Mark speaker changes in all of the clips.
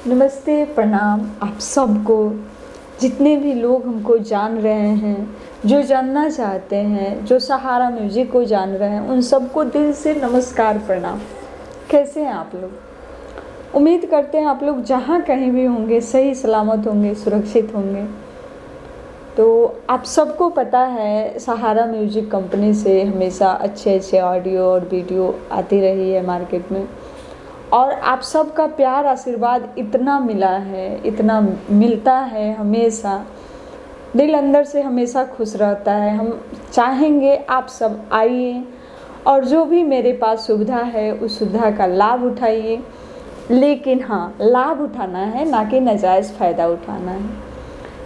Speaker 1: नमस्ते, प्रणाम आप सबको। जितने भी लोग हमको जान रहे हैं, जो जानना चाहते हैं, जो सहारा म्यूजिक को जान रहे हैं, उन सबको दिल से नमस्कार, प्रणाम। कैसे हैं आप लोग? उम्मीद करते हैं आप लोग जहाँ कहीं भी होंगे सही सलामत होंगे, सुरक्षित होंगे। तो आप सबको पता है सहारा म्यूजिक कंपनी से हमेशा अच्छे अच्छे ऑडियो और वीडियो आती रही है मार्केट में, और आप सबका प्यार आशीर्वाद इतना मिला है, इतना मिलता है हमेशा। दिल अंदर से हमेशा खुश रहता है। हम चाहेंगे आप सब आइए और जो भी मेरे पास सुविधा है उस सुविधा का लाभ उठाइए, लेकिन हाँ, लाभ उठाना है, ना कि नाजायज़ फ़ायदा उठाना है।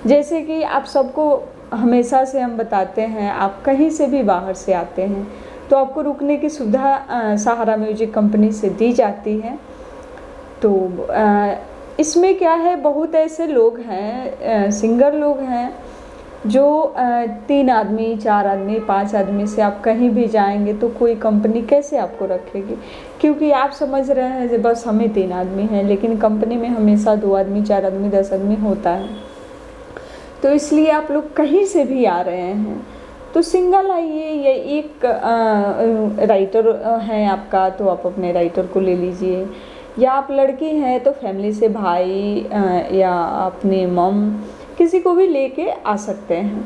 Speaker 1: जैसे कि आप सबको हमेशा से हम बताते हैं, आप कहीं से भी बाहर से आते हैं तो आपको रुकने की सुविधा सहारा म्यूजिक कंपनी से दी जाती है। तो इसमें क्या है, बहुत ऐसे लोग हैं, सिंगर लोग हैं जो 3 आदमी, 4 आदमी, 5 आदमी से आप कहीं भी जाएंगे तो कोई कंपनी कैसे आपको रखेगी, क्योंकि आप समझ रहे हैं कि बस हमें 3 आदमी हैं, लेकिन कंपनी में हमेशा 2 आदमी, 4 आदमी, 10 आदमी होता है। तो इसलिए आप लोग कहीं से भी आ रहे हैं तो सिंगल आइए, या एक राइटर है आपका तो आप अपने राइटर को ले लीजिए, या आप लड़की हैं तो फैमिली से भाई या अपने मम किसी को भी लेके आ सकते हैं।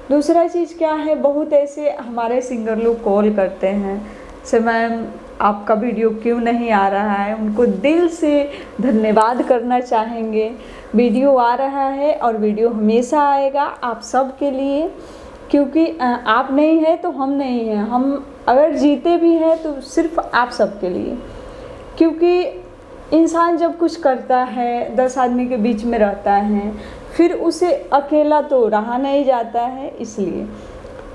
Speaker 1: दूसरा चीज़ क्या है, बहुत ऐसे हमारे सिंगर लोग कॉल करते हैं से मैम आपका वीडियो क्यों नहीं आ रहा है। उनको दिल से धन्यवाद करना चाहेंगे। वीडियो आ रहा है और वीडियो हमेशा आएगा आप सब के लिए, क्योंकि आप नहीं हैं तो हम नहीं हैं। हम अगर जीते भी हैं तो सिर्फ आप सब के लिए, क्योंकि इंसान जब कुछ करता है 10 आदमी के बीच में रहता है, फिर उसे अकेला तो रहा नहीं जाता है। इसलिए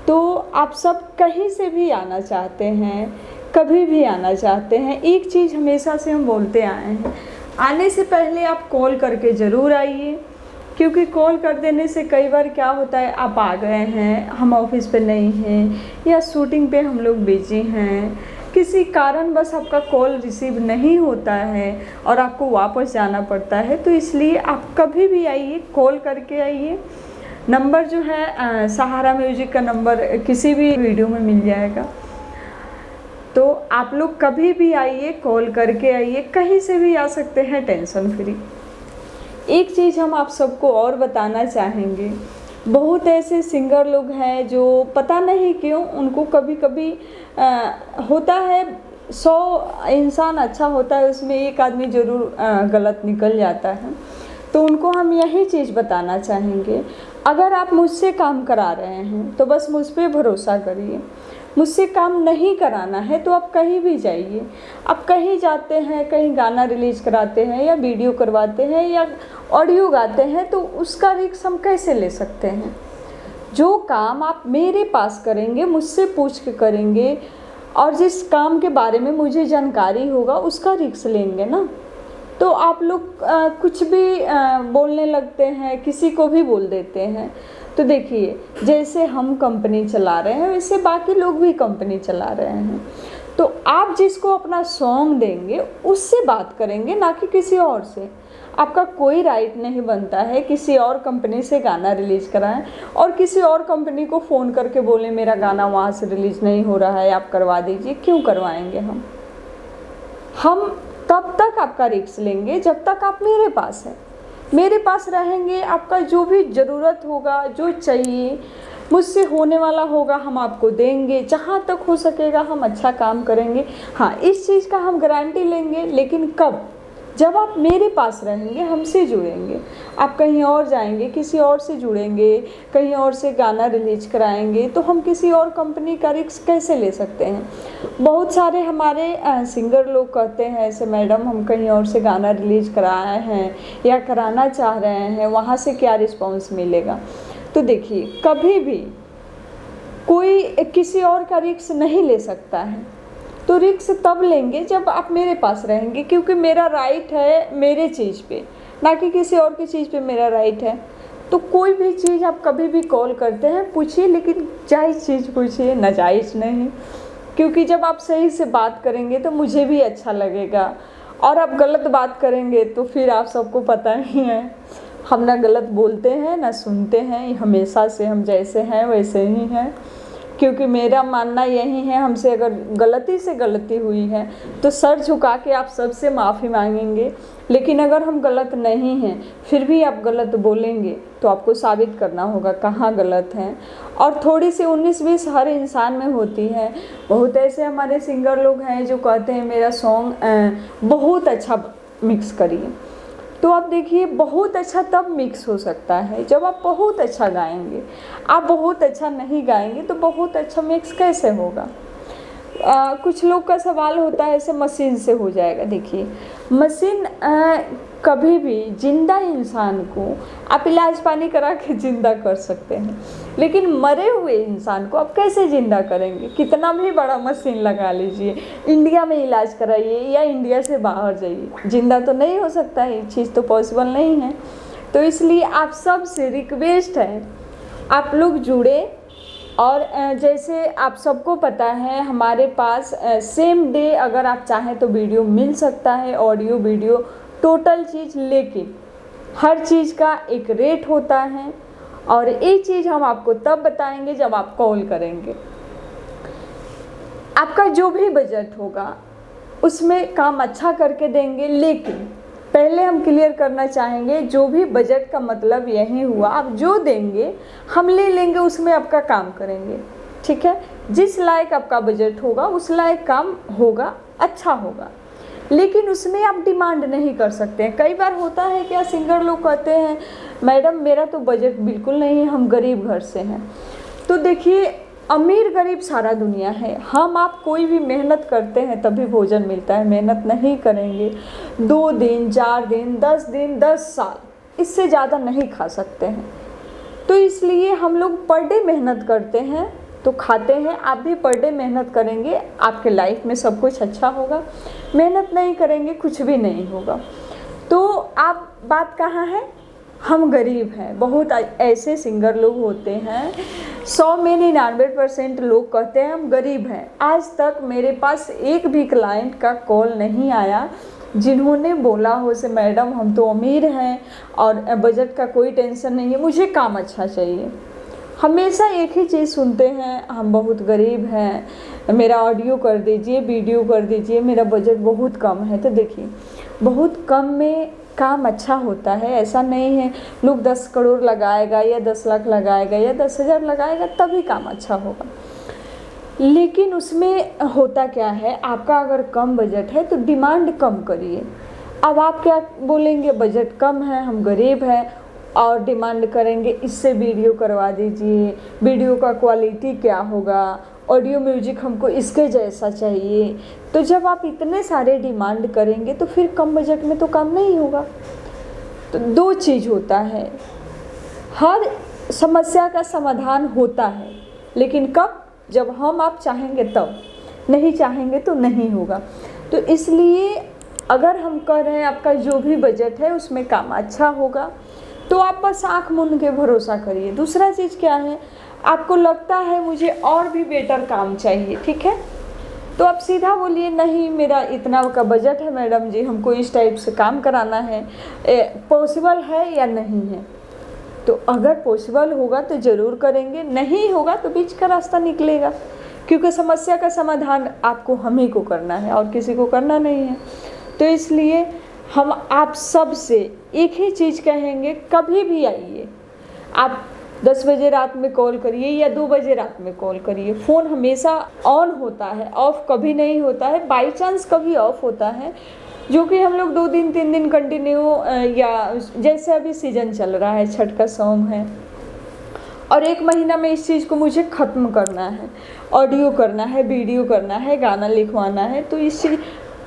Speaker 1: तो आप सब कहीं से भी आना चाहते हैं, कभी भी आना चाहते हैं, एक चीज़ हमेशा से हम बोलते आए हैं, आने से पहले आप कॉल करके ज़रूर आइए। क्योंकि कॉल कर देने से कई बार क्या होता है, आप आ गए हैं, हम ऑफिस पे नहीं हैं, या शूटिंग पे हम लोग बिजी हैं, किसी कारण बस आपका कॉल रिसीव नहीं होता है और आपको वापस जाना पड़ता है। तो इसलिए आप कभी भी आइए, कॉल करके आइए। नंबर जो है सहारा म्यूजिक का नंबर किसी भी वीडियो में मिल जाएगा। तो आप लोग कभी भी आइए, कॉल करके आइए, कहीं से भी आ सकते हैं, टेंशन फ्री। एक चीज़ हम आप सबको और बताना चाहेंगे, बहुत ऐसे सिंगर लोग हैं जो पता नहीं क्यों उनको कभी कभी होता है 100 इंसान अच्छा होता है, उसमें एक आदमी ज़रूर गलत निकल जाता है। तो उनको हम यही चीज़ बताना चाहेंगे, अगर आप मुझसे काम करा रहे हैं तो बस मुझ पर भरोसा करिए। मुझसे काम नहीं कराना है तो आप कहीं भी जाइए। आप कहीं जाते हैं, कहीं गाना रिलीज़ कराते हैं या वीडियो करवाते हैं या ऑडियो गाते हैं, तो उसका रिस्क हम कैसे ले सकते हैं? जो काम आप मेरे पास करेंगे, मुझसे पूछ के करेंगे, और जिस काम के बारे में मुझे जानकारी होगा उसका रिस्क लेंगे ना। तो आप लोग कुछ भी बोलने लगते हैं, किसी को भी बोल देते हैं। तो देखिए, जैसे हम कंपनी चला रहे हैं वैसे बाकी लोग भी कंपनी चला रहे हैं। तो आप जिसको अपना सॉन्ग देंगे उससे बात करेंगे, ना कि किसी और से। आपका कोई राइट नहीं बनता है किसी और कंपनी से गाना रिलीज़ कराएं और किसी और कंपनी को फ़ोन करके बोलें मेरा गाना वहाँ से रिलीज़ नहीं हो रहा है, आप करवा दीजिए। क्यों करवाएंगे हम तब तक आपका रिस्क लेंगे जब तक आप मेरे पास हैं। मेरे पास रहेंगे, आपका जो भी ज़रूरत होगा, जो चाहिए मुझसे होने वाला होगा, हम आपको देंगे। जहाँ तक हो सकेगा हम अच्छा काम करेंगे। हाँ, इस चीज़ का हम गारंटी लेंगे, लेकिन कब? जब आप मेरे पास रहेंगे, हमसे जुड़ेंगे। आप कहीं और जाएंगे, किसी और से जुड़ेंगे, कहीं और से गाना रिलीज कराएंगे, तो हम किसी और कंपनी का रिस्क कैसे ले सकते हैं? बहुत सारे हमारे सिंगर लोग कहते हैं ऐसे, मैडम हम कहीं और से गाना रिलीज कराए हैं या कराना चाह रहे हैं, वहाँ से क्या रिस्पॉन्स मिलेगा? तो देखिए, कभी भी कोई किसी और का रिस्क नहीं ले सकता है। तो रिस्क तब लेंगे जब आप मेरे पास रहेंगे, क्योंकि मेरा राइट है मेरे चीज़ पे, ना कि किसी और की चीज़ पे मेरा राइट है। तो कोई भी चीज़ आप कभी भी कॉल करते हैं पूछिए, लेकिन जायज़ चीज़ पूछिए, नाजायज़ नहीं। क्योंकि जब आप सही से बात करेंगे तो मुझे भी अच्छा लगेगा और आप गलत बात करेंगे तो फिर आप सबको पता ही है, हम ना गलत बोलते हैं ना सुनते हैं, हमेशा से हम जैसे हैं वैसे ही हैं। क्योंकि मेरा मानना यही है, हमसे अगर गलती से गलती हुई है तो सर झुका के आप सबसे माफ़ी मांगेंगे। लेकिन अगर हम गलत नहीं हैं फिर भी आप गलत बोलेंगे तो आपको साबित करना होगा कहाँ गलत हैं। और थोड़ी सी 19-20 हर इंसान में होती है। बहुत ऐसे हमारे सिंगर लोग हैं जो कहते हैं मेरा सॉन्ग बहुत अच्छा मिक्स करिए। तो आप देखिए, बहुत अच्छा तब मिक्स हो सकता है जब आप बहुत अच्छा गाएंगे। आप बहुत अच्छा नहीं गाएंगे तो बहुत अच्छा मिक्स कैसे होगा। कुछ लोग का सवाल होता है ऐसे मशीन से हो जाएगा। देखिए, मशीन कभी भी जिंदा इंसान को आप इलाज पानी करा के जिंदा कर सकते हैं, लेकिन मरे हुए इंसान को आप कैसे जिंदा करेंगे। कितना भी बड़ा मशीन लगा लीजिए, इंडिया में इलाज कराइए या इंडिया से बाहर जाइए, जिंदा तो नहीं हो सकता है, ये चीज़ तो पॉसिबल नहीं है। तो इसलिए आप सब से रिक्वेस्ट है, आप लोग जुड़े। और जैसे आप सबको पता है हमारे पास सेम डे अगर आप चाहें तो वीडियो मिल सकता है, ऑडियो वीडियो टोटल चीज़, लेकिन हर चीज़ का एक रेट होता है। और ये चीज़ हम आपको तब बताएंगे जब आप कॉल करेंगे। आपका जो भी बजट होगा उसमें काम अच्छा करके देंगे, लेकिन पहले हम क्लियर करना चाहेंगे जो भी बजट का मतलब यही हुआ, आप जो देंगे हम ले लेंगे, उसमें आपका काम करेंगे। ठीक है, जिस लायक आपका बजट होगा उस लायक काम होगा, अच्छा होगा, लेकिन उसमें आप डिमांड नहीं कर सकते हैं। कई बार होता है क्या, सिंगर लोग कहते हैं मैडम मेरा तो बजट बिल्कुल नहीं है, हम गरीब घर से हैं। तो देखिए, अमीर गरीब सारा दुनिया है। हम आप कोई भी मेहनत करते हैं तभी भोजन मिलता है। मेहनत नहीं करेंगे 2 दिन 4 दिन 10 दिन 10 साल, इससे ज़्यादा नहीं खा सकते हैं। तो इसलिए हम लोग पर डे मेहनत करते हैं तो खाते हैं। आप भी पर डे मेहनत करेंगे, आपके लाइफ में सब कुछ अच्छा होगा। मेहनत नहीं करेंगे कुछ भी नहीं होगा। तो आप बात कहाँ है, हम गरीब हैं। बहुत ऐसे सिंगर लोग होते हैं, 100 में 99% लोग कहते हैं हम गरीब हैं। आज तक मेरे पास एक भी क्लाइंट का कॉल नहीं आया जिन्होंने बोला हो से मैडम हम तो अमीर हैं और बजट का कोई टेंशन नहीं है, मुझे काम अच्छा चाहिए। हमेशा एक ही चीज़ सुनते हैं, हम बहुत गरीब हैं, मेरा ऑडियो कर दीजिए, वीडियो कर दीजिए, मेरा बजट बहुत कम है। तो देखिए, बहुत कम में काम अच्छा होता है, ऐसा नहीं है लोग 10 करोड़ लगाएगा या 10 लाख लगाएगा या 10,000 लगाएगा तभी काम अच्छा होगा। लेकिन उसमें होता क्या है, आपका अगर कम बजट है तो डिमांड कम करिए। अब आप क्या बोलेंगे, बजट कम है, हम गरीब हैं और डिमांड करेंगे इससे वीडियो करवा दीजिए, वीडियो का क्वालिटी क्या होगा, ऑडियो म्यूजिक हमको इसके जैसा चाहिए। तो जब आप इतने सारे डिमांड करेंगे तो फिर कम बजट में तो काम नहीं होगा। तो 2 चीज़ होता है, हर समस्या का समाधान होता है, लेकिन कब, जब हम आप चाहेंगे तब, नहीं चाहेंगे तो नहीं होगा। तो इसलिए अगर हम कह रहे हैं आपका जो भी बजट है उसमें काम अच्छा होगा तो आप बस आँख मूंद के भरोसा करिए। दूसरा चीज़ क्या है, आपको लगता है मुझे और भी बेटर काम चाहिए, ठीक है, तो आप सीधा बोलिए नहीं मेरा इतना का बजट है मैडम जी, हमको इस टाइप से काम कराना है, पॉसिबल है या नहीं है। तो अगर पॉसिबल होगा तो ज़रूर करेंगे, नहीं होगा तो बीच का रास्ता निकलेगा, क्योंकि समस्या का समाधान आपको हम ही को करना है और किसी को करना नहीं है। तो इसलिए हम आप सब से एक ही चीज़ कहेंगे, कभी भी आइए, आप 10 बजे रात में कॉल करिए या 2 बजे रात में कॉल करिए। फ़ोन हमेशा ऑन होता है, ऑफ़ कभी नहीं होता है। बाई चांस कभी ऑफ़ होता है, जो कि हम लोग 2 दिन 3 दिन कंटिन्यू, या जैसे अभी सीज़न चल रहा है, छठ का सॉन्ग है और 1 महीना में इस चीज़ को मुझे ख़त्म करना है, ऑडियो करना है, वीडियो करना है, गाना लिखवाना है। तो इस चीज़,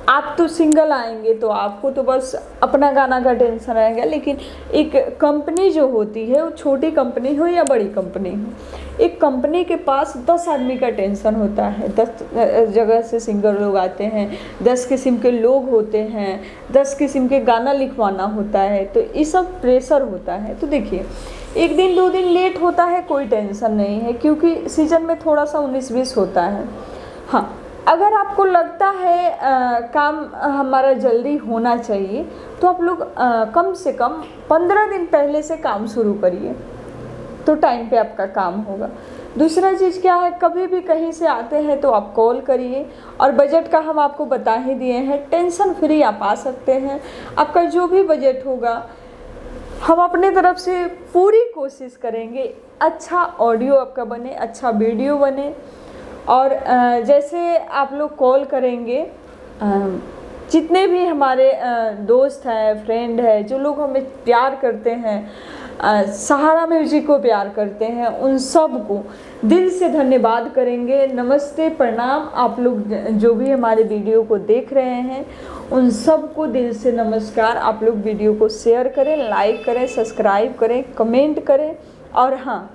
Speaker 1: आप तो सिंगल आएंगे तो आपको तो बस अपना गाना का टेंशन रहेगा, लेकिन एक कंपनी जो होती है, वो छोटी कंपनी हो या बड़ी कंपनी हो, एक कंपनी के पास 10 आदमी का टेंशन होता है। 10 जगह से सिंगर लोग आते हैं, 10 किस्म के लोग होते हैं, 10 किस्म के गाना लिखवाना होता है, तो ये सब प्रेशर होता है। तो देखिए, 1 दिन 2 दिन लेट होता है कोई टेंशन नहीं है, क्योंकि सीज़न में थोड़ा सा 19-20 होता है। हाँ, अगर आपको लगता है काम हमारा जल्दी होना चाहिए तो आप लोग कम से कम 15 दिन पहले से काम शुरू करिए, तो टाइम पे आपका काम होगा। दूसरा चीज़ क्या है, कभी भी कहीं से आते हैं तो आप कॉल करिए, और बजट का हम आपको बता ही दिए हैं, टेंशन फ्री आप आ सकते हैं। आपका जो भी बजट होगा हम अपने तरफ से पूरी कोशिश करेंगे अच्छा ऑडियो आपका बने, अच्छा वीडियो बने। और जैसे आप लोग कॉल करेंगे, जितने भी हमारे दोस्त हैं, फ्रेंड है, जो लोग हमें प्यार करते हैं, सहारा म्यूजिक को प्यार करते हैं, उन सब को दिल से धन्यवाद करेंगे। नमस्ते, प्रणाम। आप लोग जो भी हमारे वीडियो को देख रहे हैं उन सब को दिल से नमस्कार। आप लोग वीडियो को शेयर करें, लाइक करें, सब्सक्राइब करें, कमेंट करें। और हाँ,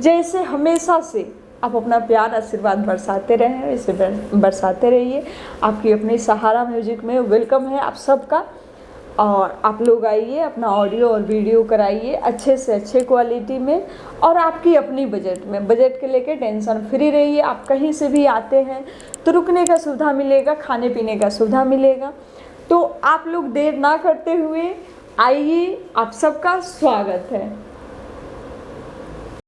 Speaker 1: जैसे हमेशा से आप अपना प्यार आशीर्वाद बरसाते रहें, इसे बरसाते रहिए। आपकी अपनी सहारा म्यूजिक में वेलकम है आप सबका। और आप लोग आइए, अपना ऑडियो और वीडियो कराइए अच्छे से अच्छे क्वालिटी में, और आपकी अपनी बजट में। बजट के लेके टेंशन फ्री रहिए। आप कहीं से भी आते हैं तो रुकने का सुविधा मिलेगा, खाने पीने का सुविधा मिलेगा। तो आप लोग देर ना करते हुए आइए, आप सबका स्वागत है।